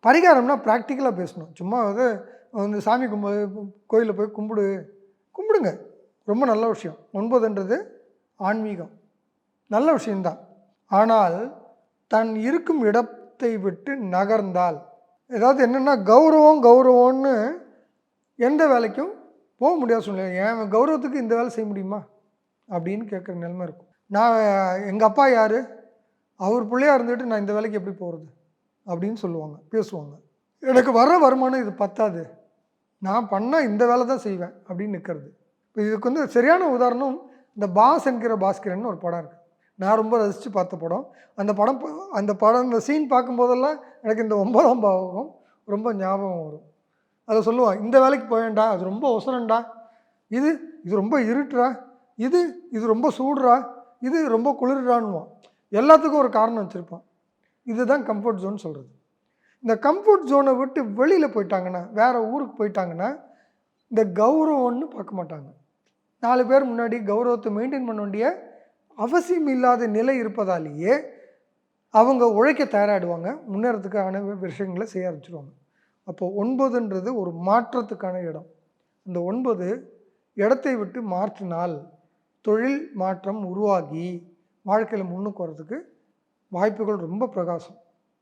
பரிகாரம்னா ப்ராக்டிக்கலாக பேசணும். சும்மா வந்து சாமி கோயிலில் போய் கும்பிடுங்க. ரொம்ப நல்ல விஷயம். 9ன்றது ஆன்மீகம். நல்ல விஷயந்தான். ஆனால் தன் இருக்கும் இடத்தை விட்டு நகர்ந்தால், ஏதாவது என்னென்னா கௌரவம்னு எந்த வேலைக்கும் போக முடியாத சூழ்நிலை. என் கௌரவத்துக்கு இந்த வேலை செய்ய முடியுமா அப்படின்னு கேட்குற நிலைமை இருக்கும். நான் எங்கள் அப்பா யார், அவர் பிள்ளையாக இருந்துட்டு நான் இந்த வேலைக்கு எப்படி போகிறது அப்படின்னு சொல்லுவாங்க, பேசுவாங்க. எனக்கு வர வருமானம் இது பத்தாது, நான் பண்ணால் இந்த வேலை தான் செய்வேன் அப்படின்னு நிற்கிறது. இப்போ இதுக்கு வந்து சரியான உதாரணம் இந்த பாஸ் என்கிற பாஸ்கரன் ஒரு படம் இருக்குது. நான் ரொம்ப ரசித்து பார்த்த படம். அந்த படம் இந்த சீன் பார்க்கும்போதெல்லாம் எனக்கு இந்த 9ஆம் பாவகம் ரொம்ப ஞாபகம் வரும். அதை சொல்லுவான், இந்த வேலைக்கு போவேன்டா, அது ரொம்ப ஒசரண்டா, இது ரொம்ப இருட்டுறா, இது ரொம்ப சூடுறா, இது ரொம்ப குளிர்றான்னுவான். எல்லாத்துக்கும் ஒரு காரணம் வச்சுருப்பான். இதுதான் கம்ஃபர்ட் ஜோன் சொல்கிறது. இந்த கம்ஃபர்ட் ஜோனை விட்டு வெளியில் போயிட்டாங்கன்னா, வேறு ஊருக்கு போயிட்டாங்கன்னா, இந்த கௌரவம்னு பார்க்க மாட்டாங்க. 4 பேர் முன்னாடி கௌரவத்தை மெயின்டைன் பண்ண வேண்டிய அவசியம் இல்லாத நிலை இருப்பதாலேயே அவங்க உழைக்க தயாராகிடுவாங்க, முன்னேறத்துக்கான விஷயங்களை செய்ய ஆரம்பிச்சிடுவாங்க. அப்போது 9ன்றது ஒரு மாற்றத்துக்கான இடம். அந்த 9 இடத்தை விட்டு மாற்றினால் தொழில் மாற்றம் உருவாகி வாழ்க்கையில் முன்னுக்கு வரதுக்கு வாய்ப்புகள் ரொம்ப பிரகாசம்.